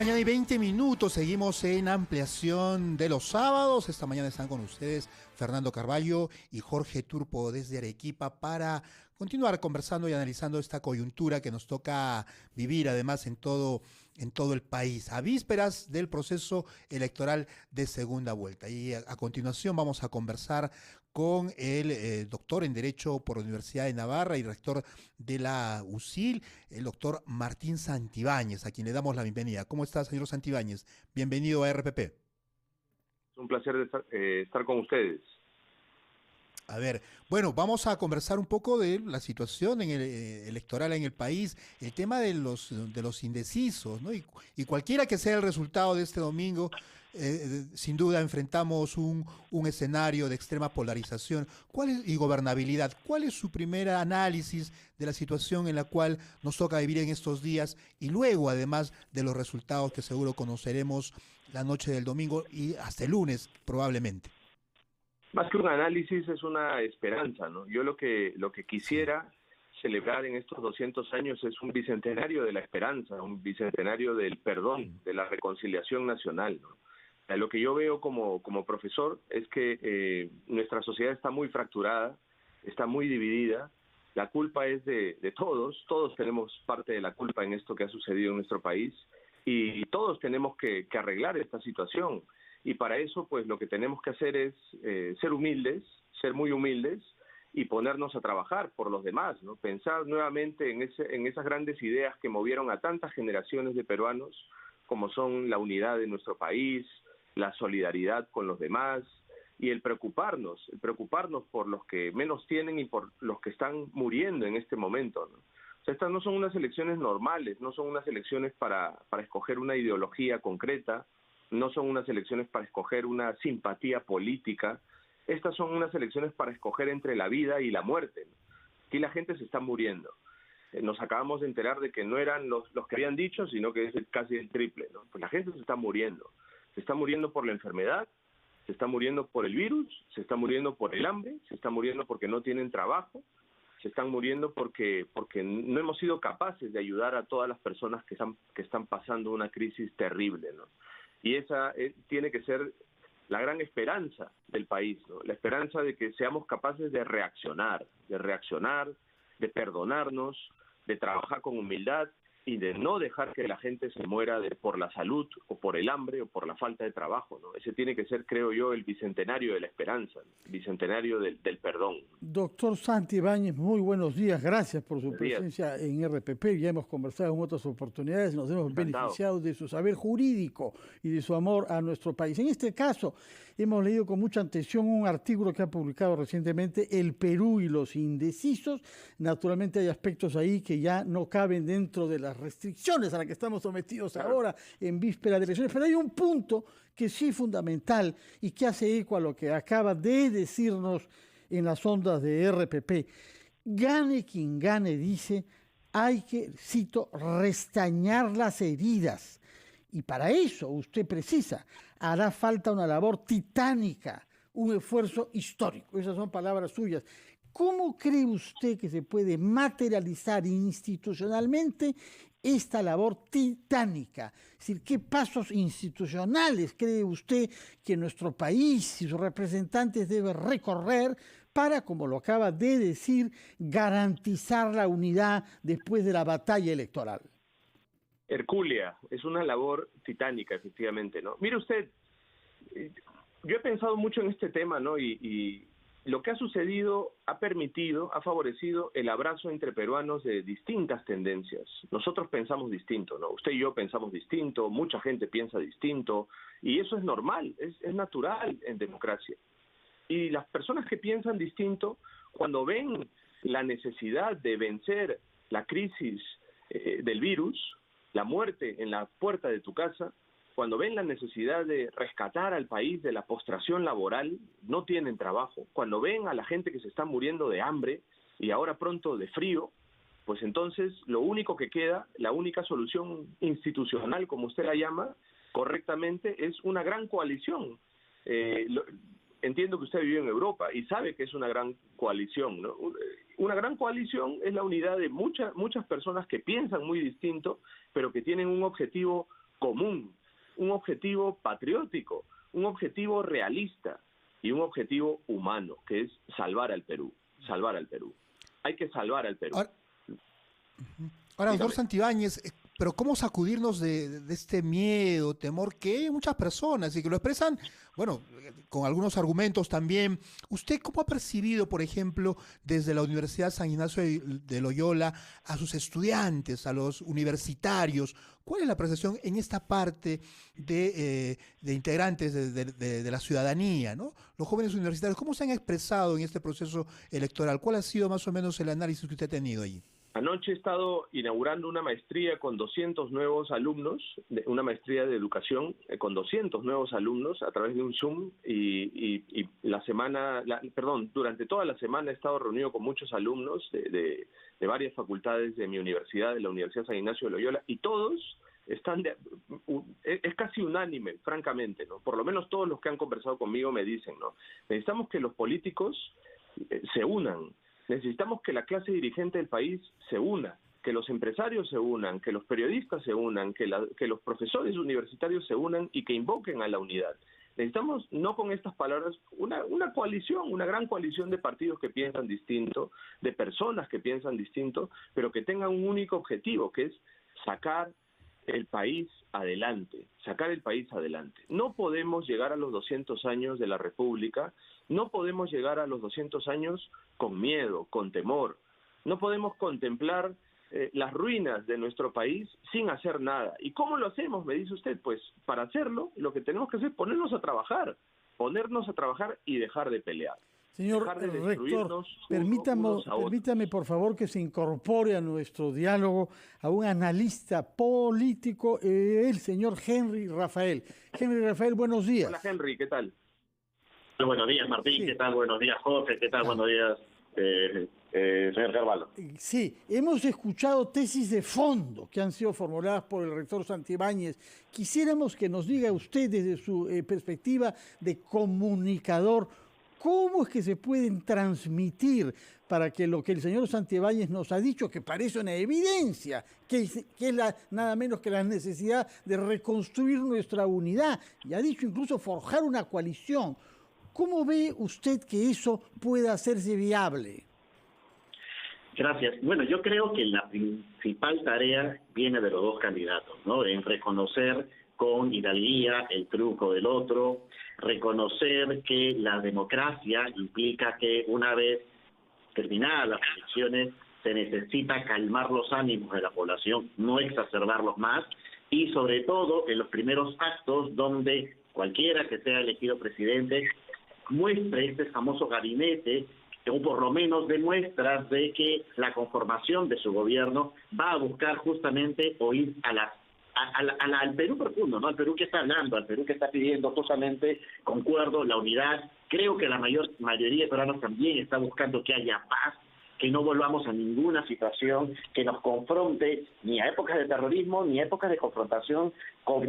Mañana y 20 minutos, seguimos en ampliación de los sábados. Esta mañana están con ustedes Fernando Carballo y Jorge Turpo desde Arequipa para continuar conversando y analizando esta coyuntura que nos toca vivir además en todo el país, a vísperas del proceso electoral de segunda vuelta. Y a continuación vamos a conversar con el doctor en Derecho por la Universidad de Navarra y rector de la USIL, el doctor Martín Santibáñez, a quien le damos la bienvenida. ¿Cómo está, señor Santibáñez? Bienvenido a RPP. Es un placer estar con ustedes. A ver, bueno, vamos a conversar un poco de la situación electoral en el país, el tema de los indecisos, ¿no? Y cualquiera que sea el resultado de este domingo, sin duda enfrentamos un escenario de extrema polarización y gobernabilidad. ¿Cuál es su primer análisis de la situación en la cual nos toca vivir en estos días y luego, además de los resultados que seguro conoceremos la noche del domingo y hasta el lunes probablemente? Más que un análisis es una esperanza, ¿no? Yo lo que Sí. quisiera celebrar en estos 200 años es un bicentenario de la esperanza, un bicentenario del perdón, de la reconciliación nacional, ¿no? Lo que yo veo como profesor es que nuestra sociedad está muy fracturada, está muy dividida. La culpa es de todos tenemos parte de la culpa en esto que ha sucedido en nuestro país y todos tenemos que arreglar esta situación. Y para eso, pues lo que tenemos que hacer es ser humildes, ser muy humildes y ponernos a trabajar por los demás, ¿no? Pensar nuevamente en esas grandes ideas que movieron a tantas generaciones de peruanos, como son la unidad de nuestro país, la solidaridad con los demás y el preocuparnos por los que menos tienen y por los que están muriendo en este momento, ¿no? O sea, estas no son unas elecciones normales, no son unas elecciones para escoger una ideología concreta, no son unas elecciones para escoger una simpatía política, estas son unas elecciones para escoger entre la vida y la muerte, ¿no? Aquí la gente se está muriendo. Nos acabamos de enterar de que no eran los que habían dicho, sino que es casi el triple, ¿no? Pues la gente se está muriendo por la enfermedad, se está muriendo por el virus, se está muriendo por el hambre, se está muriendo porque no tienen trabajo, se están muriendo porque no hemos sido capaces de ayudar a todas las personas que están pasando una crisis terrible, ¿no? Y esa tiene que ser la gran esperanza del país, ¿no? La esperanza de que seamos capaces de reaccionar, de perdonarnos, de trabajar con humildad y de no dejar que la gente se muera por la salud o por el hambre o por la falta de trabajo, ¿no? Ese tiene que ser, creo yo, el bicentenario de la esperanza, ¿no? El bicentenario del perdón. Doctor Santibáñez, muy buenos días. Gracias por su Buenos días, presencia en RPP. Ya hemos conversado en otras oportunidades, nos hemos encantado. beneficiado de su saber jurídico y de su amor a nuestro país. En este caso, hemos leído con mucha atención un artículo que ha publicado recientemente El Perú y los indecisos. Naturalmente hay aspectos ahí que ya no caben dentro de las restricciones a las que estamos sometidos Claro. ahora en víspera de elecciones, pero hay un punto que sí es fundamental y que hace eco a lo que acaba de decirnos en las ondas de RPP. Gane quien gane, dice, hay que, cito, restañar las heridas. Y para eso usted precisa, hará falta una labor titánica, un esfuerzo histórico. Esas son palabras suyas. ¿Cómo cree usted que se puede materializar institucionalmente esta labor titánica? Es decir, ¿qué pasos institucionales cree usted que nuestro país y sus representantes deben recorrer para, como lo acaba de decir, garantizar la unidad después de la batalla electoral? Hercúlea, es una labor titánica, efectivamente, ¿no? Mire usted, yo he pensado mucho en este tema, ¿no? Y lo que ha sucedido ha favorecido el abrazo entre peruanos de distintas tendencias. Nosotros pensamos distinto, ¿no? Usted y yo pensamos distinto, mucha gente piensa distinto, y eso es normal, es natural en democracia. Y las personas que piensan distinto, cuando ven la necesidad de vencer la crisis del virus, la muerte en la puerta de tu casa, cuando ven la necesidad de rescatar al país de la postración laboral, no tienen trabajo. Cuando ven a la gente que se está muriendo de hambre y ahora pronto de frío, pues entonces lo único que queda, la única solución institucional, como usted la llama, correctamente, es una gran coalición. Entiendo que usted vive en Europa y sabe que es una gran coalición, ¿no? Una gran coalición es la unidad de muchas personas que piensan muy distinto, pero que tienen un objetivo común, un objetivo patriótico, un objetivo realista y un objetivo humano, que es salvar al Perú, salvar al Perú. Hay que salvar al Perú. Ahora, doctor Santibáñez, pero ¿cómo sacudirnos de este miedo, temor que hay muchas personas y que lo expresan, bueno, con algunos argumentos también? ¿Usted cómo ha percibido, por ejemplo, desde la Universidad San Ignacio de Loyola a sus estudiantes, a los universitarios? ¿Cuál es la percepción en esta parte de integrantes de la ciudadanía, ¿no? Los jóvenes universitarios, ¿cómo se han expresado en este proceso electoral? ¿Cuál ha sido más o menos el análisis que usted ha tenido allí? Anoche he estado inaugurando una maestría con 200 nuevos alumnos, una maestría de educación con 200 nuevos alumnos a través de un Zoom y durante toda la semana he estado reunido con muchos alumnos de varias facultades de mi universidad, de la Universidad San Ignacio de Loyola, y todos están es casi unánime, francamente, ¿no? Por lo menos todos los que han conversado conmigo me dicen, ¿no? Necesitamos que los políticos se unan. Necesitamos que la clase dirigente del país se una, que los empresarios se unan, que los periodistas se unan, que los profesores universitarios se unan y que invoquen a la unidad. Necesitamos, no con estas palabras, una coalición, una gran coalición de partidos que piensan distinto, de personas que piensan distinto, pero que tengan un único objetivo, que es sacar el país adelante, sacar el país adelante. No podemos llegar a los 200 años de la República, no podemos llegar a los 200 años con miedo, con temor. No podemos contemplar las ruinas de nuestro país sin hacer nada. ¿Y cómo lo hacemos? Me dice usted. Pues para hacerlo, lo que tenemos que hacer es ponernos a trabajar y dejar de pelear. Señor rector, permítame por favor que se incorpore a nuestro diálogo a un analista político, el señor Henry Rafael. Henry Rafael, buenos días. Hola Henry, ¿qué tal? Buenos días Martín, sí. ¿Qué tal? Buenos días Jorge, ¿qué tal? Buenos días señor Carvalho. Sí, hemos escuchado tesis de fondo que han sido formuladas por el rector Santibáñez. Quisiéramos que nos diga usted desde su perspectiva de comunicador, ¿cómo es que se pueden transmitir para que lo que el señor Santibáñez nos ha dicho, que parece una evidencia, que es nada menos que la necesidad de reconstruir nuestra unidad, y ha dicho incluso forjar una coalición? ¿Cómo ve usted que eso pueda hacerse viable? Gracias. Bueno, yo creo que la principal tarea viene de los dos candidatos, ¿no? En reconocer con hidalguía el triunfo del otro, reconocer que la democracia implica que una vez terminadas las elecciones se necesita calmar los ánimos de la población, no exacerbarlos más, y sobre todo en los primeros actos donde cualquiera que sea elegido presidente muestre este famoso gabinete, o por lo menos dé muestras de que la conformación de su gobierno va a buscar justamente oír al Perú profundo, ¿no? Al Perú que está hablando, al Perú que está pidiendo justamente, concuerdo, la unidad. Creo que la mayoría de peruanos también está buscando que haya paz, que no volvamos a ninguna situación que nos confronte ni a épocas de terrorismo ni a épocas de confrontación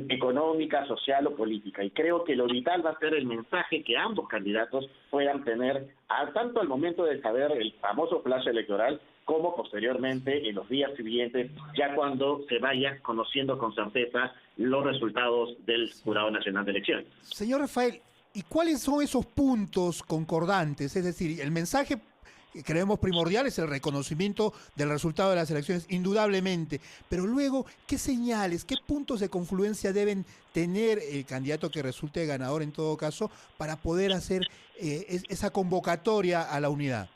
económica, social o política. Y creo que lo vital va a ser el mensaje que ambos candidatos puedan tener tanto al momento de saber el famoso plazo electoral como posteriormente en los días siguientes, ya cuando se vaya conociendo con certeza los resultados del Jurado Nacional de Elecciones. Señor Rafael, ¿y cuáles son esos puntos concordantes? Es decir, el mensaje que creemos primordial es el reconocimiento del resultado de las elecciones, indudablemente, pero luego, ¿qué señales, qué puntos de confluencia deben tener el candidato que resulte ganador en todo caso para poder hacer esa convocatoria a la unidad?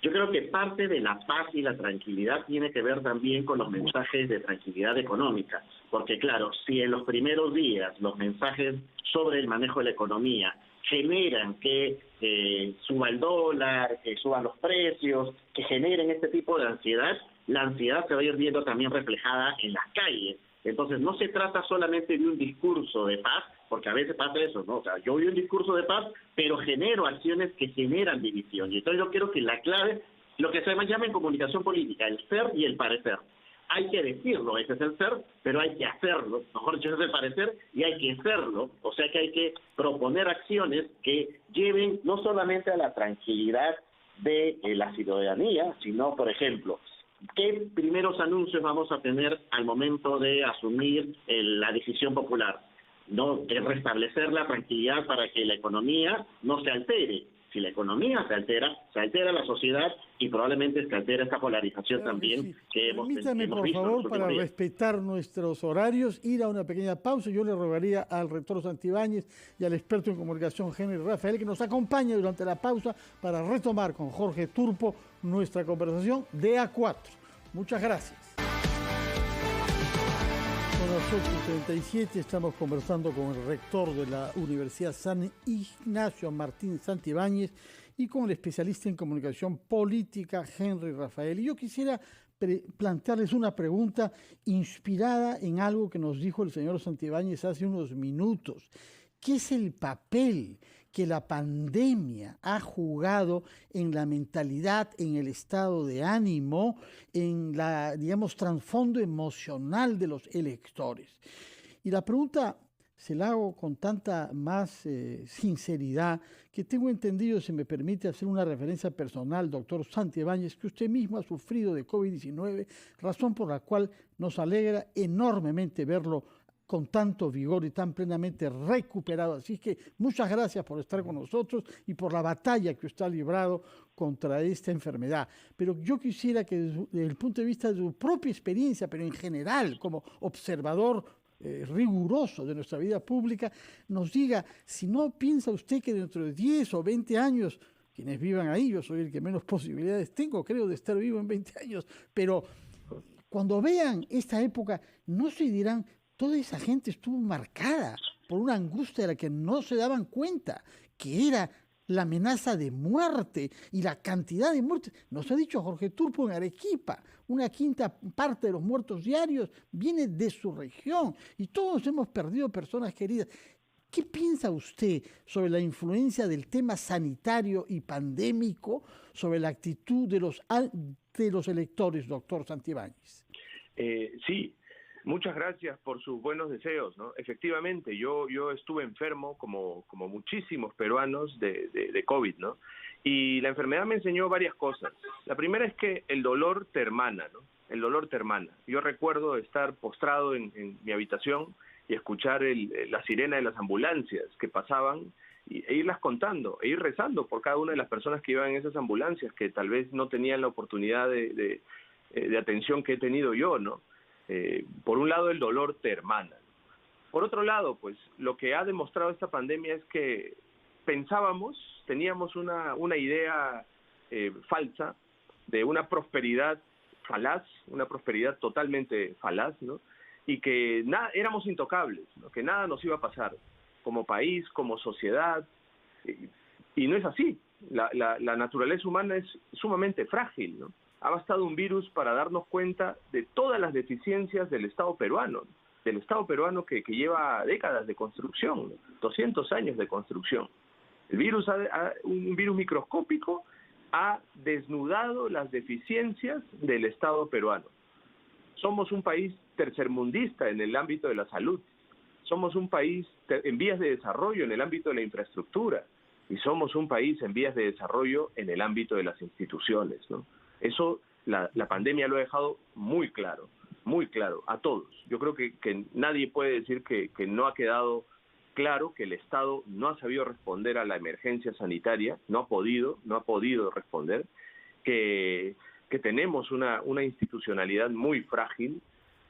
Yo creo que parte de la paz y la tranquilidad tiene que ver también con los mensajes de tranquilidad económica, porque claro, si en los primeros días los mensajes sobre el manejo de la economía generan que suba el dólar, que suban los precios, que generen este tipo de ansiedad, la ansiedad se va a ir viendo también reflejada en las calles. Entonces no se trata solamente de un discurso de paz, porque a veces pasa eso, ¿no? O sea, yo doy un discurso de paz, pero genero acciones que generan división. Y entonces yo creo que la clave, lo que se llama en comunicación política, el ser y el parecer. Hay que decirlo, ese es el ser, pero hay que hacerlo. Mejor dicho, ese es el parecer y hay que hacerlo. O sea que hay que proponer acciones que lleven no solamente a la tranquilidad de la ciudadanía, sino, por ejemplo, ¿qué primeros anuncios vamos a tener al momento de asumir la decisión popular? ¿No? Es restablecer la tranquilidad para que la economía no se altere. Si la economía se altera la sociedad y probablemente se altera esta polarización también que hemos visto. Permítame, por favor, para respetar nuestros horarios, ir a una pequeña pausa. Yo le rogaría al rector Santibáñez y al experto en comunicación Henry Rafael que nos acompañe durante la pausa para retomar con Jorge Turpo nuestra conversación de A4. Muchas gracias. Son las 8:37, estamos conversando con el rector de la Universidad San Ignacio, Martín Santibáñez, y con el especialista en comunicación política, Henry Rafael. Y yo quisiera plantearles una pregunta inspirada en algo que nos dijo el señor Santibáñez hace unos minutos. ¿Qué es el papel que la pandemia ha jugado en la mentalidad, en el estado de ánimo, en la, digamos, trasfondo emocional de los electores? Y la pregunta se la hago con tanta más sinceridad que tengo entendido, si me permite hacer una referencia personal, doctor Santibáñez, que usted mismo ha sufrido de COVID-19, razón por la cual nos alegra enormemente verlo con tanto vigor y tan plenamente recuperado. Así que muchas gracias por estar con nosotros y por la batalla que usted ha librado contra esta enfermedad. Pero yo quisiera que desde el punto de vista de su propia experiencia, pero en general, como observador riguroso de nuestra vida pública, nos diga si no piensa usted que dentro de 10 o 20 años, quienes vivan ahí, yo soy el que menos posibilidades tengo, creo, de estar vivo en 20 años, pero cuando vean esta época, no se dirán: toda esa gente estuvo marcada por una angustia de la que no se daban cuenta, que era la amenaza de muerte y la cantidad de muertes. Nos ha dicho Jorge Turpo en Arequipa, una quinta parte de los muertos diarios viene de su región y todos hemos perdido personas queridas. ¿Qué piensa usted sobre la influencia del tema sanitario y pandémico sobre la actitud de los electores, doctor Santibáñez? Sí. Muchas gracias por sus buenos deseos, ¿no? Efectivamente, yo estuve enfermo, como muchísimos peruanos, de COVID, ¿no? Y la enfermedad me enseñó varias cosas. La primera es que el dolor te hermana, ¿no? El dolor te hermana. Yo recuerdo estar postrado en mi habitación y escuchar la sirena de las ambulancias que pasaban e irlas contando, e ir rezando por cada una de las personas que iban en esas ambulancias, que tal vez no tenían la oportunidad de atención que he tenido yo, ¿no? Por un lado, el dolor te hermana. Por otro lado, pues lo que ha demostrado esta pandemia es que teníamos una idea falsa de una prosperidad falaz, una prosperidad totalmente falaz, ¿no? Y que éramos intocables, ¿no? Que nada nos iba a pasar como país, como sociedad, y no es así. La naturaleza humana es sumamente frágil, ¿no? Ha bastado un virus para darnos cuenta de todas las deficiencias del Estado peruano que lleva décadas de construcción, 200 años de construcción. El virus, un virus microscópico, ha desnudado las deficiencias del Estado peruano. Somos un país tercermundista en el ámbito de la salud. Somos un país en vías de desarrollo en el ámbito de la infraestructura. Y somos un país en vías de desarrollo en el ámbito de las instituciones, ¿no? Eso la pandemia lo ha dejado muy claro a todos. Yo creo que nadie puede decir que no ha quedado claro que el Estado no ha sabido responder a la emergencia sanitaria, no ha podido responder, que tenemos una institucionalidad muy frágil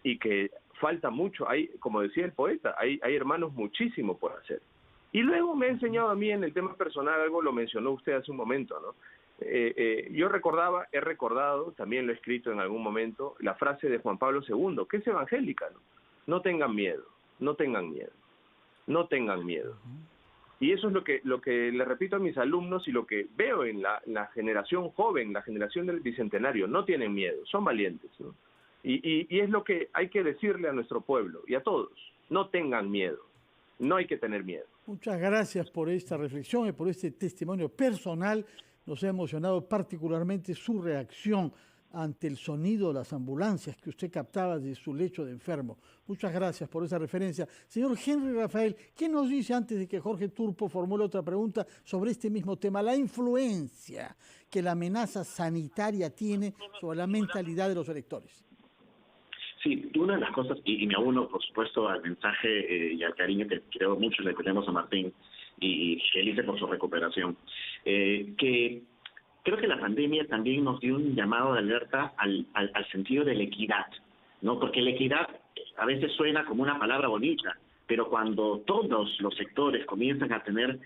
y que falta mucho. Como decía el poeta, hay hermanos, muchísimo por hacer. Y luego me ha enseñado a mí en el tema personal, algo lo mencionó usted hace un momento, ¿no? Yo he recordado, también lo he escrito en algún momento, la frase de Juan Pablo II, que es evangélica, ¿no? No tengan miedo, no tengan miedo, no tengan miedo. Y eso es lo que le repito a mis alumnos y lo que veo en la generación joven, la generación del Bicentenario. No tienen miedo, son valientes, ¿no? Y es lo que hay que decirle a nuestro pueblo y a todos: no tengan miedo, no hay que tener miedo. Muchas gracias por esta reflexión y por este testimonio personal. Nos ha emocionado particularmente su reacción ante el sonido de las ambulancias que usted captaba de su lecho de enfermo. Muchas gracias por esa referencia. Señor Henry Rafael, ¿qué nos dice antes de que Jorge Turpo formule otra pregunta sobre este mismo tema? La influencia que la amenaza sanitaria tiene sobre la mentalidad de los electores. Sí, una de las cosas, y me uno, por supuesto, al mensaje y al cariño que creo muchos le tenemos a Martín y felices por su recuperación, que creo que la pandemia también nos dio un llamado de alerta al sentido de la equidad, ¿no? Porque la equidad a veces suena como una palabra bonita, pero cuando todos los sectores comienzan a tener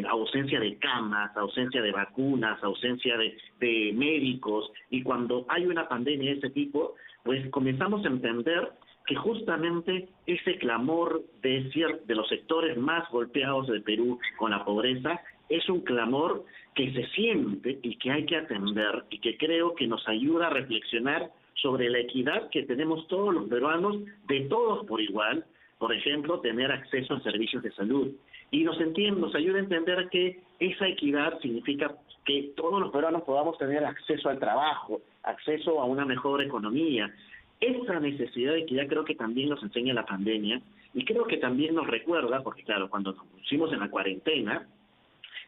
ausencia de camas, ausencia de vacunas, ausencia de médicos, y cuando hay una pandemia de ese tipo, pues comenzamos a entender que justamente ese clamor de los sectores más golpeados del Perú con la pobreza es un clamor que se siente y que hay que atender, y que creo que nos ayuda a reflexionar sobre la equidad que tenemos todos los peruanos, de todos por igual. Por ejemplo, tener acceso a servicios de salud. Y nos ayuda a entender que esa equidad significa que todos los peruanos podamos tener acceso al trabajo, acceso a una mejor economía. Esa necesidad de equidad creo que también nos enseña la pandemia, y creo que también nos recuerda, porque claro, cuando nos pusimos en la cuarentena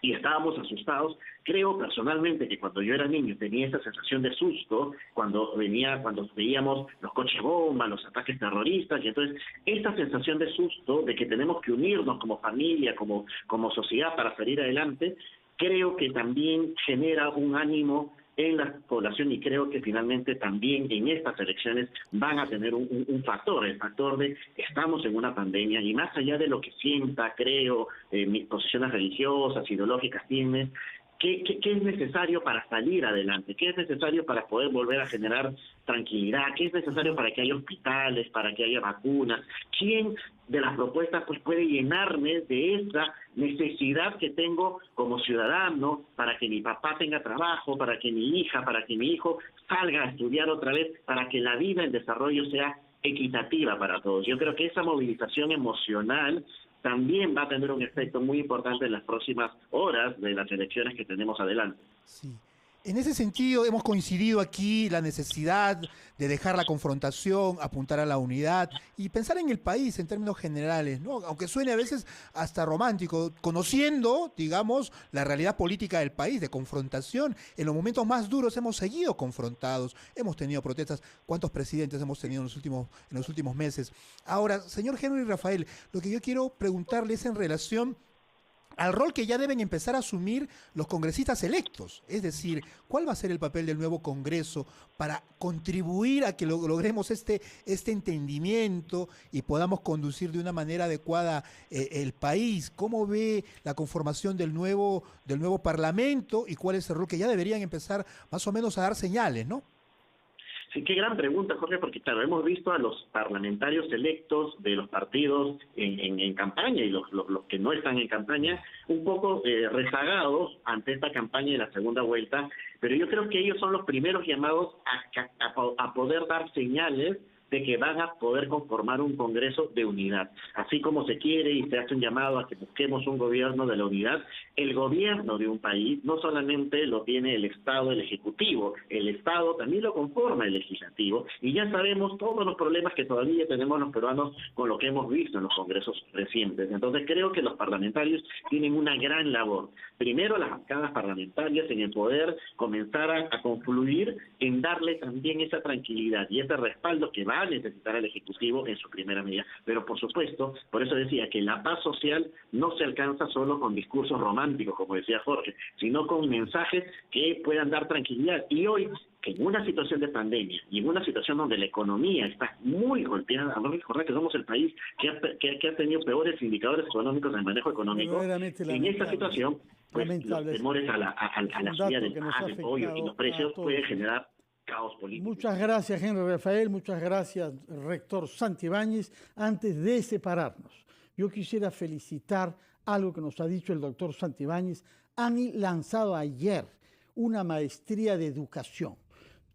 y estábamos asustados, creo personalmente que cuando yo era niño tenía esa sensación de susto cuando veíamos los coches bomba, los ataques terroristas, y entonces esa sensación de susto, de que tenemos que unirnos como familia, como sociedad para salir adelante, creo que también genera un ánimo en la población, y creo que finalmente también en estas elecciones van a tener un factor, el factor de estamos en una pandemia, y más allá de lo que sienta, creo, mis posiciones religiosas, ideológicas tienen, ¿qué es necesario para salir adelante? ¿Qué es necesario para poder volver a generar tranquilidad? ¿Qué es necesario para que haya hospitales, para que haya vacunas? ¿Quién de las propuestas pues puede llenarme de esa necesidad que tengo como ciudadano para que mi papá tenga trabajo, para que mi hija, para que mi hijo salga a estudiar otra vez, para que la vida en desarrollo sea equitativa para todos? Yo creo que esa movilización emocional también va a tener un efecto muy importante en las próximas horas de las elecciones que tenemos adelante. Sí. En ese sentido, hemos coincidido aquí la necesidad de dejar la confrontación, apuntar a la unidad y pensar en el país en términos generales, ¿no? Aunque suene a veces hasta romántico, conociendo, digamos, la realidad política del país, de confrontación. En los momentos más duros hemos seguido confrontados, hemos tenido protestas. ¿Cuántos presidentes hemos tenido en los últimos meses? Ahora, señor Henry Rafael, lo que yo quiero preguntarle es en relación al rol que ya deben empezar a asumir los congresistas electos. Es decir, ¿cuál va a ser el papel del nuevo Congreso para contribuir a que logremos este entendimiento y podamos conducir de una manera adecuada el país? ¿Cómo ve la conformación del nuevo Parlamento y cuál es el rol que ya deberían empezar más o menos a dar señales, ¿no? Sí, qué gran pregunta, Jorge, porque claro, hemos visto a los parlamentarios electos de los partidos en campaña, y los que no están en campaña un poco rezagados ante esta campaña de la segunda vuelta, pero yo creo que ellos son los primeros llamados a poder dar señales de que van a poder conformar un Congreso de unidad. Así como se quiere y se hace un llamado a que busquemos un gobierno de la unidad, el gobierno de un país no solamente lo tiene el Estado, el Ejecutivo, el Estado también lo conforma el Legislativo, y ya sabemos todos los problemas que todavía tenemos los peruanos con lo que hemos visto en los congresos recientes. Entonces creo que los parlamentarios tienen una gran labor. Primero, las bancadas parlamentarias en el poder comenzar a confluir en darle también esa tranquilidad y ese respaldo que va a necesitar el Ejecutivo en su primera medida. Pero por supuesto, por eso decía que la paz social no se alcanza solo con discursos románticos, como decía Jorge, sino con mensajes que puedan dar tranquilidad. Y hoy, que en una situación de pandemia y en una situación donde la economía está muy golpeada, no recordar que somos el país que ha tenido peores indicadores económicos del manejo económico, en esta situación, pues los temores a la subida del pollo y los precios pueden generar caos político. Muchas gracias, Henry Rafael, muchas gracias, rector Santibáñez. Antes de separarnos, yo quisiera felicitar algo que nos ha dicho el doctor Santibáñez. Han lanzado ayer una maestría de educación.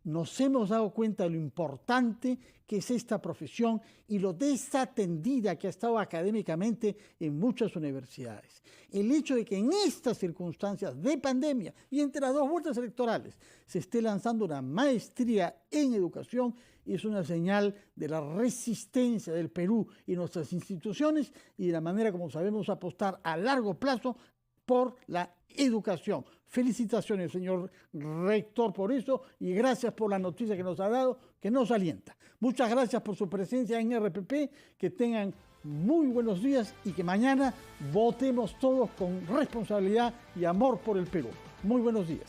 nos hemos dado cuenta de lo importante que es esta profesión y lo desatendida que ha estado académicamente en muchas universidades. El hecho de que en estas circunstancias de pandemia y entre las dos vueltas electorales se esté lanzando una maestría en educación es una señal de la resistencia del Perú y nuestras instituciones y de la manera como sabemos apostar a largo plazo por la educación. Felicitaciones, señor rector, por eso y gracias por la noticia que nos ha dado, que nos alienta. Muchas gracias por su presencia en RPP, que tengan muy buenos días y que mañana votemos todos con responsabilidad y amor por el Perú. Muy buenos días.